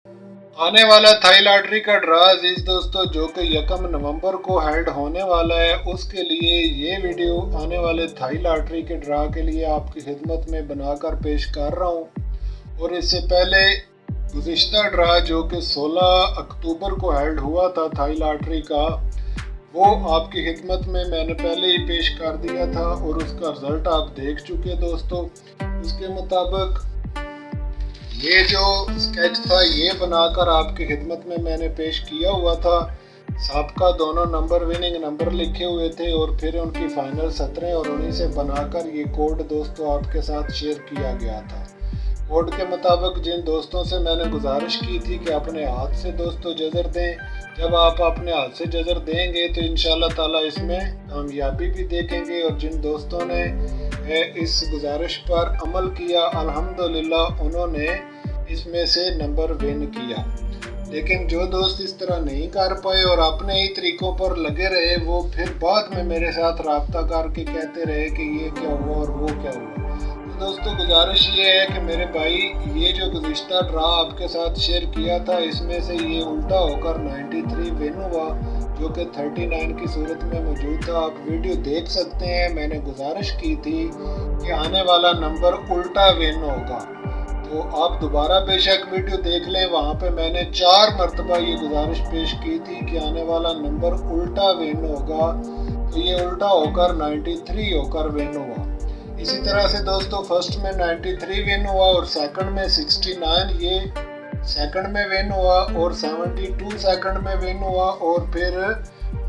आने वाला Thai lottery का ड्रा अजीज दोस्तों जो कि 1 नवंबर को हेल्ड होने वाला है, उसके लिए ये वीडियो आने वाले थाई लॉटरी के ड्रा के लिए आपकी खिदमत में बनाकर पेश कर रहा हूँ। और इससे पहले गुज़िश्ता ड्रा जो कि 16 अक्टूबर को हेल्ड हुआ था थाई लॉटरी का, वो आपकी खिदमत में मैंने पहले ही पेश कर दिया था और उसका रिज़ल्ट आप देख चुके दोस्तों। उसके मुताबिक ये जो स्केच था ये बनाकर आपकी खिदमत में मैंने पेश किया हुआ था। सबका दोनों नंबर विनिंग नंबर लिखे हुए थे और फिर उनकी फाइनल सतरें और उन्हीं से बनाकर ये कोड दोस्तों आपके साथ शेयर किया गया था। कोड के मुताबिक जिन दोस्तों से मैंने गुजारिश की थी कि अपने हाथ से दोस्तों जजर दें, जब आप अपने हाथ से जजर देंगे तो इंशाल्लाह ताला इसमें कामयाबी भी देखेंगे। और जिन दोस्तों ने इस गुजारिश पर अमल किया अल्हम्दुलिल्लाह उन्होंने इसमें से नंबर विन किया। लेकिन जो दोस्त इस तरह नहीं कर पाए और अपने ही तरीकों पर लगे रहे, वो फिर बाद में मेरे साथ रब्ता करके कहते रहे कि ये क्या हुआ और वो क्या हुआ। तो दोस्तों गुजारिश ये है कि मेरे भाई, ये जो गुज़िश्ता ड्रा आपके साथ शेयर किया था इसमें से ये उल्टा होकर 93 विन हुआ जो कि 39 की सूरत में मौजूद था। आप वीडियो देख सकते हैं, मैंने गुजारिश की थी कि आने वाला नंबर उल्टा विन होगा, तो आप दोबारा बेशक वीडियो देख लें। वहाँ पे मैंने 4 मरतबा ये गुजारिश पेश की थी कि आने वाला नंबर उल्टा विन होगा, तो ये उल्टा होकर 93 होकर विन हुआ। इसी तरह से दोस्तों फर्स्ट में 93 विन हुआ और सेकंड में 69 ये सेकंड में विन हुआ और 72 सेकंड में विन हुआ और फिर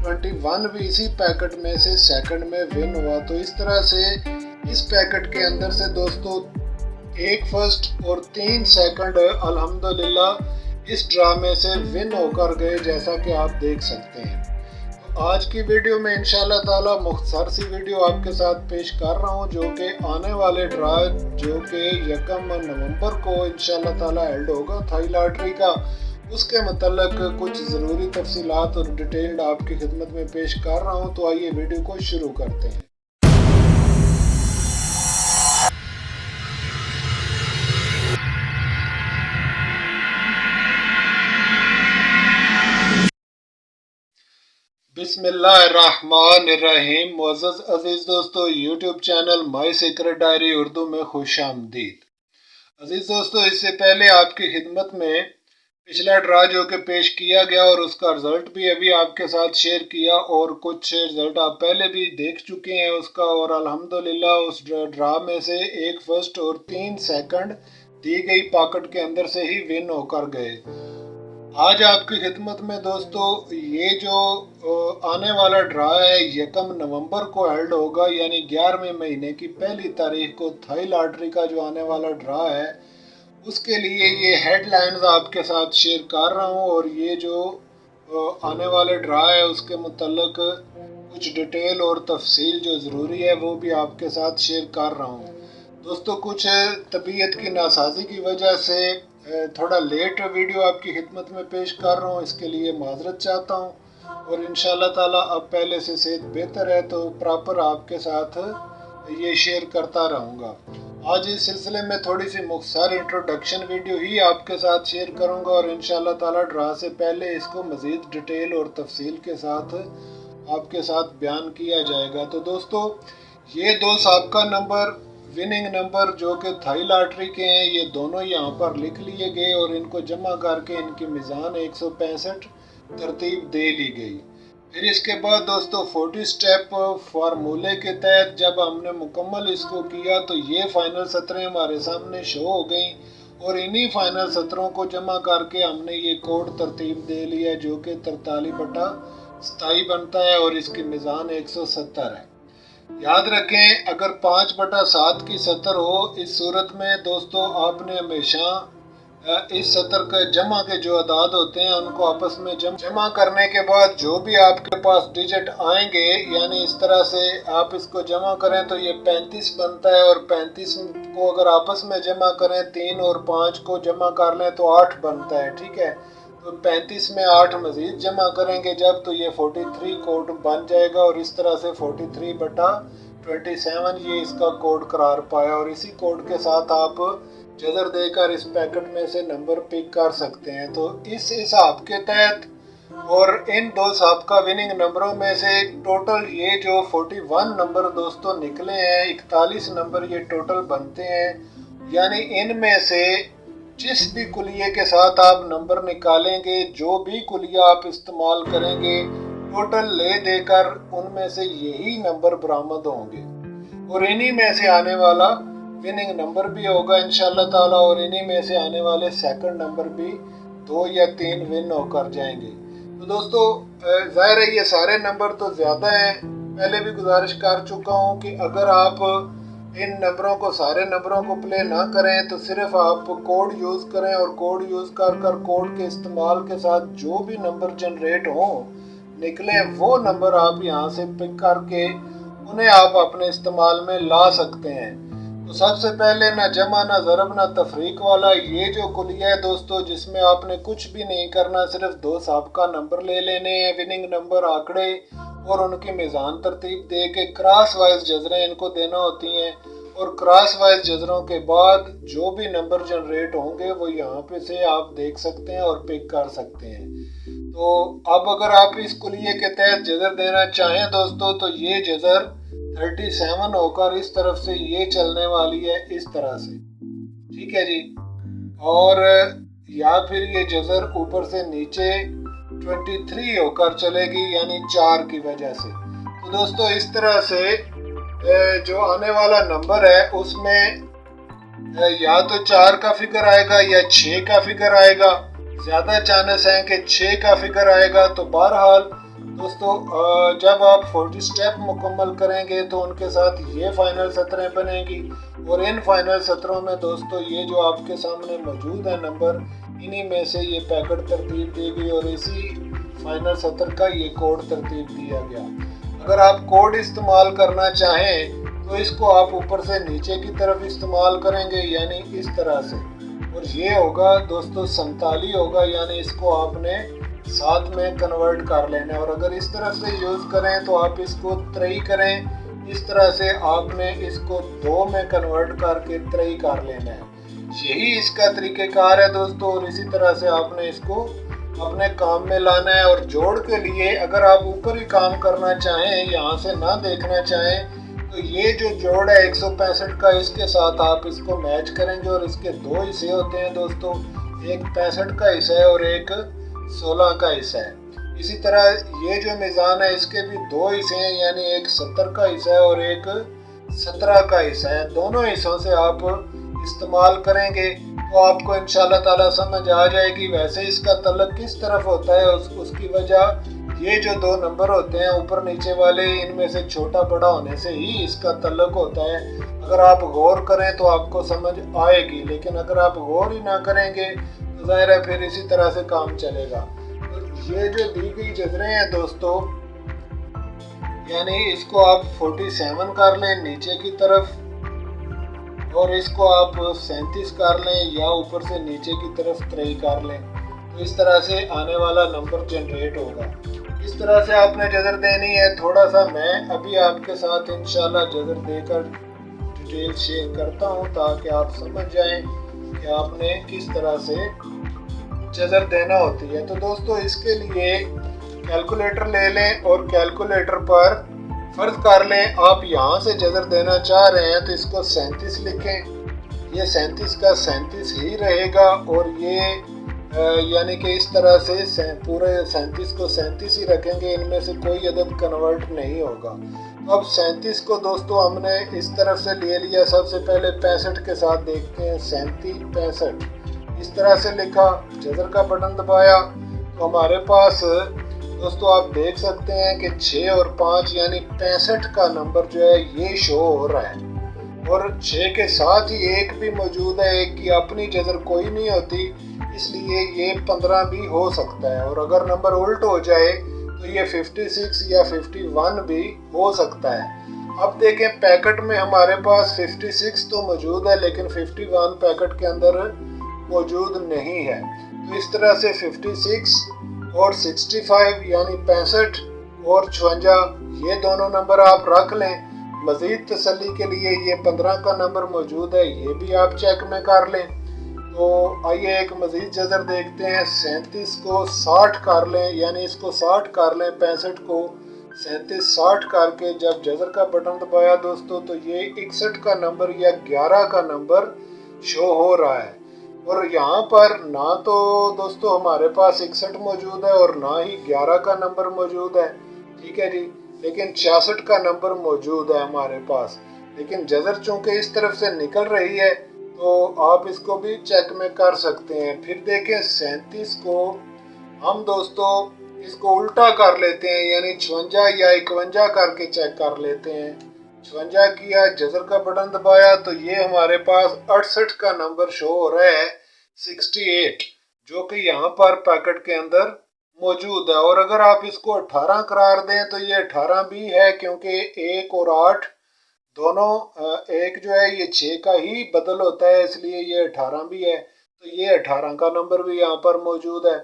21 भी इसी पैकेट में से सेकंड में विन हुआ। तो इस तरह से इस पैकेट के अंदर से दोस्तों 1 फर्स्ट और 3 सेकंड अल्हम्दुलिल्लाह इस ड्रामे से विन होकर गए, जैसा कि आप देख सकते हैं। तो आज की वीडियो में इंशाल्लाह ताला मुख्तसर सी वीडियो आपके साथ पेश कर रहा हूँ जो कि आने वाले ड्रा जो कि 1 नवंबर को इंशाल्लाह ताला हेल्ड होगा थाई लॉटरी का, उसके मतलब कुछ ज़रूरी तफसीलात और डिटेल्ड आपकी खिदमत में पेश कर रहा हूँ। तो आइए वीडियो को शुरू करते हैं। बिस्मिल्लाहिर्रहमानिर्रहीम। मुअज़्ज़ज़ अज़ीज़ दोस्तों, YouTube channel my secret diary Urdu में खुश आमदीद। अज़ीज़ दोस्तों, इससे पहले आपकी खिदमत में पिछला ड्रा जो कि पेश किया गया और उसका रिज़ल्ट भी अभी आपके साथ शेयर किया और कुछ रिज़ल्ट आप पहले भी देख चुके हैं उसका, और अल्हम्दुलिल्लाह उस ड्रा में से 1 फर्स्ट और 3 सेकंड दी गई पॉकेट के अंदर से ही विन होकर गए। आज आपकी खिदमत में दोस्तों ये जो आने वाला ड्रा है 1 नवंबर को हेल्ड होगा, यानी 11वें महीने की पहली तारीख को थाई लॉटरी का जो आने वाला ड्रा है उसके लिए ये हेडलाइंस आपके साथ शेयर कर रहा हूँ। और ये जो आने वाले ड्रा है उसके मुतल्लिक कुछ डिटेल और तफसील जो ज़रूरी है वो भी आपके साथ शेयर कर रहा हूँ। दोस्तों कुछ तबीयत की नासाजी की वजह से थोड़ा लेट वीडियो आपकी खिदमत में पेश कर रहा हूँ, इसके लिए माजरत चाहता हूँ। और इंशाल्लाह ताला अब पहले से सेहत बेहतर है तो प्रॉपर आपके साथ ये शेयर करता रहूँगा। आज इस सिलसिले में थोड़ी सी मुख्तसर इंट्रोडक्शन वीडियो ही आपके साथ शेयर करूँगा और इंशाल्लाह ताला ड्रा से पहले इसको मज़ीद डिटेल और तफसील के साथ आपके साथ बयान किया जाएगा। तो दोस्तों ये 2 साबका नंबर विनिंग नंबर जो कि थाई लॉटरी के हैं, ये दोनों यहाँ पर लिख लिए गए और इनको जमा करके इनकी मीज़ान 165 तरतीब दे ली गई। फिर इसके बाद दोस्तों 40 स्टेप फार्मूले के तहत जब हमने मुकम्मल इसको किया तो ये फाइनल सतरें हमारे सामने शो हो गई और इन्हीं फाइनल सतरों को जमा करके हमने ये कोड तरतीब दे लिया जो कि 43/27 बनता है और इसकी मीज़ान 170 है। याद रखें अगर 5/7 की सतर हो, इस सूरत में दोस्तों आपने हमेशा इस सतर के जमा के जो अदाद होते हैं उनको आपस में जमा करने के बाद जो भी आपके पास डिजिट आएंगे, यानी इस तरह से आप इसको जमा करें तो ये 35 बनता है और 35 को अगर आपस में जमा करें 3 और 5 को जमा कर लें तो 8 बनता है। ठीक है, तो 35 में 8 मज़ीद जमा करेंगे जब, तो ये 43 कोड बन जाएगा और इस तरह से 43/27 27 ये इसका कोड करार पाया और इसी कोड के साथ आप जजर देकर इस पैकेट में से नंबर पिक कर सकते हैं। तो इस हिसाब के तहत और इन दो साबका विनिंग नंबरों में से टोटल ये जो 41 नंबर दोस्तों निकले हैं, 41 नंबर ये टोटल बनते हैं। यानी इनमें से जिस भी कुलिये के साथ आप नंबर निकालेंगे, जो भी कुलिया आप इस्तेमाल करेंगे, टोटल ले देकर उनमें से यही नंबर बरामद होंगे और इन्हीं में से आने वाला विनिंग नंबर भी होगा इंशाल्लाह ताला और इन्हीं में से आने वाले सेकंड नंबर भी 2 या 3 विन होकर जाएंगे। तो दोस्तों ज़ाहिर है ये सारे नंबर तो ज़्यादा हैं। पहले भी गुजारिश कर चुका हूँ कि अगर आप इन नंबरों को सारे नंबरों को प्ले ना करें तो सिर्फ आप कोड यूज़ करें और कोड यूज़ कर कोड के इस्तेमाल के साथ जो भी नंबर जनरेट हों निकले वो नंबर आप यहाँ से पिक करके उन्हें आप अपने इस्तेमाल में ला सकते हैं। तो सबसे पहले ना जमा ना ज़रब ना तफरीक वाला ये जो कुलिया है दोस्तों, जिसमें आपने कुछ भी नहीं करना, सिर्फ 2 साबका नंबर ले लेने हैं, विनिंग नंबर आंकड़े और उनकी मीज़ान तरतीब दे के क्रॉस वाइज जजरें इनको देना होती हैं और क्रॉस वाइज जजरों के बाद जो भी नंबर जनरेट होंगे वो यहाँ पे से आप देख सकते हैं और पिक कर सकते हैं। तो अब अगर आप इस कुलिये के तहत जजर देना चाहें दोस्तों तो ये जजर 37 होकर इस तरफ से ये चलने वाली है इस तरह से, ठीक है जी। और या फिर ये जजर ऊपर से नीचे 23 होकर चलेगी यानी 4 की वजह से। तो दोस्तों इस तरह से जो आने वाला नंबर है उसमें या तो 4 का फिगर आएगा या 6 का फिगर आएगा। ज़्यादा चांसेस हैं कि 6 का फिगर आएगा। तो बहरहाल दोस्तों जब आप 40 स्टेप मुकम्मल करेंगे तो उनके साथ ये फाइनल सतरें बनेंगी और इन फाइनल सतरों में दोस्तों ये जो आपके सामने मौजूद है नंबर, इन्हीं में से ये पैकेट तरतीब दी गई और इसी फाइनल सतर का ये कोड तरतीब दिया गया। अगर आप कोड इस्तेमाल करना चाहें तो इसको आप ऊपर से नीचे की तरफ इस्तेमाल करेंगे यानी इस तरह से, और ये होगा दोस्तों 47 होगा यानी इसको आपने 7 में कन्वर्ट कर लेना है। और अगर इस तरह से यूज़ करें तो आप इसको 3 करें, इस तरह से आपने इसको 2 में कन्वर्ट करके 3 कर लेना है। यही इसका तरीक़ेकार है दोस्तों और इसी तरह से आपने इसको अपने काम में लाना है। और जोड़ के लिए अगर आप ऊपर ही काम करना चाहें, यहाँ से ना देखना चाहें, तो ये जो जोड़ है 165 का, इसके साथ आप इसको मैच करेंगे और इसके 2 हिस्से होते हैं दोस्तों, एक 65 का हिस्सा है और एक 16 का हिस्सा है। इसी तरह ये जो मीज़ान है इसके भी 2 हिस्से हैं यानी एक 70 का हिस्सा है और एक 17 का हिस्सा है। दोनों हिस्सों से आप इस्तेमाल करेंगे तो आपको इंशाल्लाह ताला समझ आ जाएगी। वैसे इसका तल्लुक किस तरफ होता है उसकी वजह ये जो 2 नंबर होते हैं ऊपर नीचे वाले, इनमें से छोटा बड़ा होने से ही इसका तल्लुक होता है। अगर आप गौर करें तो आपको समझ आएगी, लेकिन अगर आप गौर ही ना करेंगे तो ज़ाहिर है फिर इसी तरह से काम चलेगा। तो ये जो दी गई जजरें हैं दोस्तों, यानी इसको आप 47 कर लें नीचे की तरफ और इसको आप 37 कर लें या ऊपर से नीचे की तरफ 3 कर लें, तो इस तरह से आने वाला नंबर जनरेट होगा। इस तरह से आपने जजर देनी है। थोड़ा सा मैं अभी आपके साथ इंशाल्लाह जजर देकर डिटेल शेयर करता हूं ताकि आप समझ जाएं कि आपने किस तरह से जजर देना होती है। तो दोस्तों इसके लिए कैलकुलेटर ले लें और कैलकुलेटर पर फर्ज कर लें आप यहाँ से जजर देना चाह रहे हैं तो इसको 37 लिखें। ये 37 का 37 ही रहेगा और ये यानी कि इस तरह से पूरे 37 को 37 ही रखेंगे, इनमें से कोई अदद कन्वर्ट नहीं होगा। तो अब 37 को दोस्तों हमने इस तरफ से ले लिया। सबसे पहले 65 के साथ देखते हैं, 37 65 इस तरह से लिखा, जजर का बटन दबाया तो हमारे पास दोस्तों आप देख सकते हैं कि 6 और 5 यानी 65 का नंबर जो है ये शो हो रहा है और 6 के साथ ही 1 भी मौजूद है। 1 की अपनी जजर कोई नहीं होती, इसलिए ये 15 भी हो सकता है। और अगर नंबर उल्ट हो जाए तो ये 56 या 51 भी हो सकता है। अब देखें पैकेट में हमारे पास 56 तो मौजूद है लेकिन 51 पैकेट के अंदर मौजूद नहीं है। तो इस तरह से 56 और 65 यानी 65 और 56 ये दोनों नंबर आप रख लें। मज़ीद तसल्ली के लिए ये 15 का नंबर मौजूद है, ये भी आप चेक में कर लें। तो आइए एक मज़ीद जज़र देखते हैं। 37 को 60 कर लें, यानी इसको 60 कर लें, 65 को 37 60 करके जब जज़र का बटन दबाया दोस्तों तो ये 61 का नंबर या 11 का नंबर शो हो रहा है। और यहाँ पर ना तो दोस्तों हमारे पास 61 मौजूद है और ना ही 11 का नंबर मौजूद है, ठीक है जी, लेकिन 66 का नंबर मौजूद है हमारे पास। लेकिन जज़र चूंकि इस तरफ से निकल रही है तो आप इसको भी चेक में कर सकते हैं। फिर देखें 37 को हम दोस्तों इसको उल्टा कर लेते हैं, यानी 56 या 51 करके चेक कर लेते हैं। 56 किया, जज़र का बटन दबाया तो ये हमारे पास 68 का नंबर शो हो रहा है, 68, जो कि यहाँ पर पैकेट के अंदर मौजूद है। और अगर आप इसको 18 करार दें तो ये 18 भी है, क्योंकि 1 और 8 दोनों एक जो है ये 6 का ही बदल होता है, इसलिए ये 18 भी है, तो ये 18 का नंबर भी यहाँ पर मौजूद है।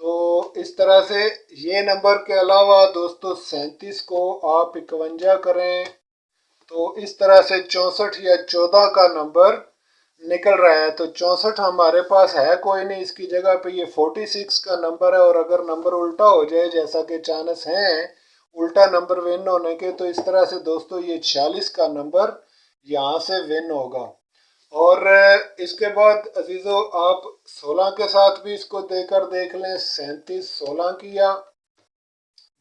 तो इस तरह से ये नंबर के अलावा दोस्तों 37 को आप 51 करें तो इस तरह से 64 या 14 का नंबर निकल रहा है। तो 64 हमारे पास है कोई नहीं, इसकी जगह पे ये 46 का नंबर है। और अगर नंबर उल्टा हो जाए, जैसा कि चांस हैं उल्टा नंबर विन होने के, तो इस तरह से दोस्तों ये 46 का नंबर यहाँ से विन होगा। और इसके बाद अजीज़ों आप 16 के साथ भी इसको देकर देख लें। 37 16 किया,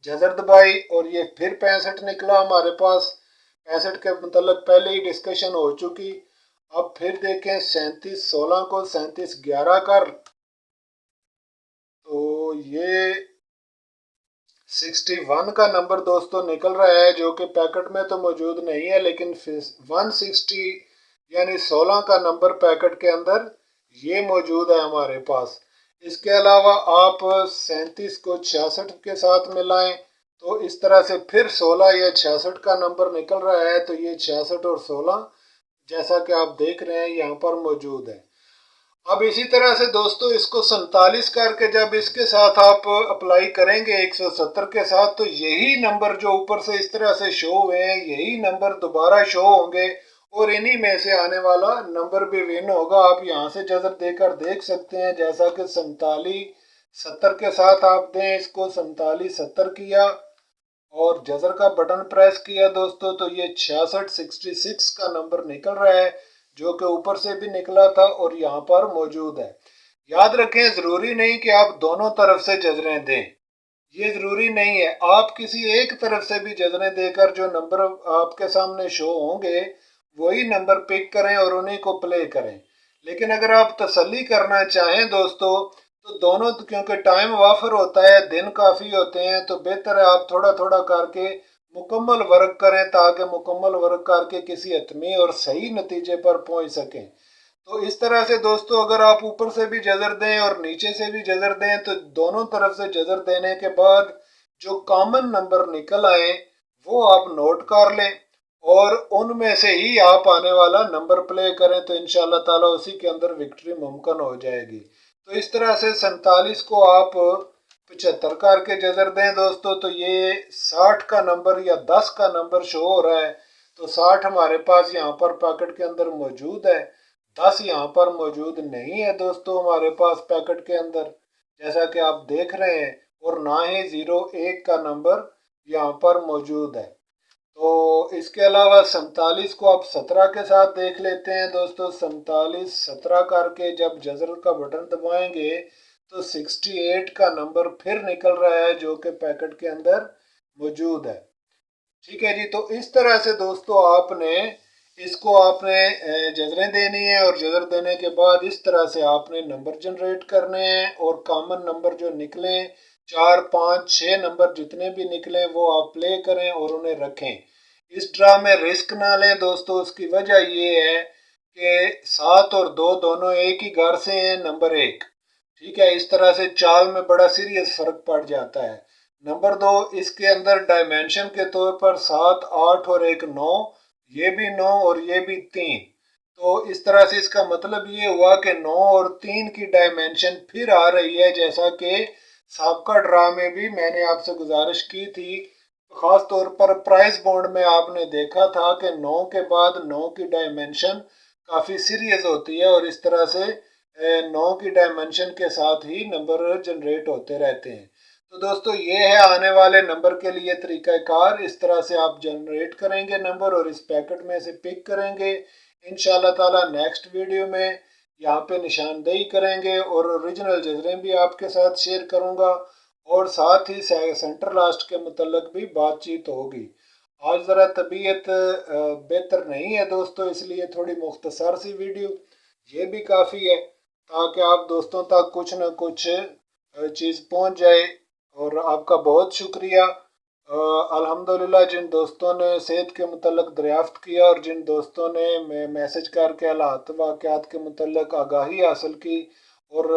जज़र दबाई और ये फिर 65 निकला हमारे पास। 65 के मतलब पहले ही डिस्कशन हो चुकी। अब फिर देखें 37 16 को 37 11 कर, तो ये 61 का नंबर दोस्तों निकल रहा है, जो कि पैकेट में तो मौजूद नहीं है, लेकिन 160 यानी 16 का नंबर पैकेट के अंदर ये मौजूद है हमारे पास। इसके अलावा आप 37 को 66 के साथ मिलाएं तो इस तरह से फिर 16 या 66 का नंबर निकल रहा है। तो ये 66 और 16 जैसा कि आप देख रहे हैं यहाँ पर मौजूद है। अब इसी तरह से दोस्तों इसको 47 करके जब इसके साथ आप अप्लाई करेंगे 170 के साथ, तो यही नंबर जो ऊपर से इस तरह से शो हुए हैं यही नंबर दोबारा शो होंगे और इन्हीं में से आने वाला नंबर भी विन होगा। आप यहाँ से जज़र देकर देख सकते हैं, जैसा कि 47 70 के साथ आप दें इसको। 47 70 किया और जज़र का बटन प्रेस किया दोस्तों तो ये 66 66 का नंबर निकल रहा है, जो कि ऊपर से भी निकला था और यहाँ पर मौजूद है। याद रखें ज़रूरी नहीं कि आप दोनों तरफ से जज़रें दें, ये ज़रूरी नहीं है। आप किसी एक तरफ से भी जज़रें देकर जो नंबर आपके सामने शो होंगे वही नंबर पिक करें और उन्हीं को प्ले करें। लेकिन अगर आप तसल्ली करना चाहें दोस्तों तो दोनों, क्योंकि टाइम वाफर होता है, दिन काफ़ी होते हैं, तो बेहतर है आप थोड़ा थोड़ा करके मुकम्मल वर्क करें, ताकि मुकम्मल वर्क करके किसी हतमी और सही नतीजे पर पहुंच सकें। तो इस तरह से दोस्तों अगर आप ऊपर से भी जज़र दें और नीचे से भी जज़र दें तो दोनों तरफ से जज़र देने के बाद जो कॉमन नंबर निकल आए वो आप नोट कर लें और उनमें से ही आप आने वाला नंबर प्ले करें, तो इंशाल्लाह ताला उसी के अंदर विक्ट्री मुमकिन हो जाएगी। तो इस तरह से 47 को आप 75 करके जज़र दें दोस्तों तो ये 60 का नंबर या 10 का नंबर शो हो रहा है। तो 60 हमारे पास यहाँ पर पैकेट के अंदर मौजूद है, 10 यहाँ पर मौजूद नहीं है दोस्तों हमारे पास पैकेट के अंदर, जैसा कि आप देख रहे हैं। और ना ही 01 का नंबर यहाँ पर मौजूद है। तो इसके अलावा 47 को आप 17 के साथ देख लेते हैं दोस्तों। 47 17 करके जब जज़र का बटन दबाएंगे तो 68 का नंबर फिर निकल रहा है, जो कि पैकेट के अंदर मौजूद है। ठीक है जी, तो इस तरह से दोस्तों आपने जज़रें देनी है और जज़र देने के बाद इस तरह से आपने नंबर जनरेट करने हैं और कॉमन नंबर जो निकले 4 5 6 नंबर जितने भी निकले वो आप प्ले करें और उन्हें रखें। इस ड्रा में रिस्क ना लें दोस्तों, उसकी वजह ये है कि 7 और 2 दोनों एक ही घर से हैं, नंबर 1, ठीक है। इस तरह से चाल में बड़ा सीरियस फर्क पड़ जाता है। नंबर 2, इसके अंदर डायमेंशन के तौर पर 7 8 और एक 9, ये भी 9 और ये भी 3। तो इस तरह से इसका मतलब ये हुआ कि 9 और 3 की डायमेंशन फिर आ रही है, जैसा कि साबका ड्रा में भी मैंने आपसे गुजारिश की थी ख़ास तौर पर प्राइस बॉन्ड में आपने देखा था कि 9 के बाद 9 की डायमेंशन काफ़ी सीरियस होती है और इस तरह से 9 की डायमेंशन के साथ ही नंबर जनरेट होते रहते हैं। तो दोस्तों ये है आने वाले नंबर के लिए तरीक़ाकार। इस तरह से आप जनरेट करेंगे नंबर और इस पैकेट में से पिक करेंगे। इंशाल्लाह ताला नेक्स्ट वीडियो में यहाँ पे निशानदेही करेंगे और ओरिजिनल जजरें भी आपके साथ शेयर करूँगा और साथ ही सेंटर लास्ट के मतलब भी बातचीत होगी। आज ज़रा तबीयत बेहतर नहीं है दोस्तों, इसलिए थोड़ी मुख्तसर सी वीडियो ये भी काफ़ी है ताकि आप दोस्तों तक कुछ न कुछ चीज़ पहुंच जाए। और आपका बहुत शुक्रिया। अल्हम्दुलिल्लाह जिन दोस्तों ने सेहत के मतलब दरियाफ्त किया और जिन दोस्तों ने मैसेज करके हालात वाक़यात के मतलब आगाही हासिल की और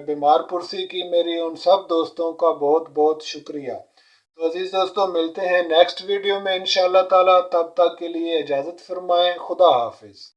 बीमार पुरसी की, मेरी उन सब दोस्तों का बहुत बहुत शुक्रिया। तो अजीज़ दोस्तों मिलते हैं नेक्स्ट वीडियो में इंशाअल्लाह ताला, तब तक के लिए इजाज़त फरमाएं। खुदा हाफिज़।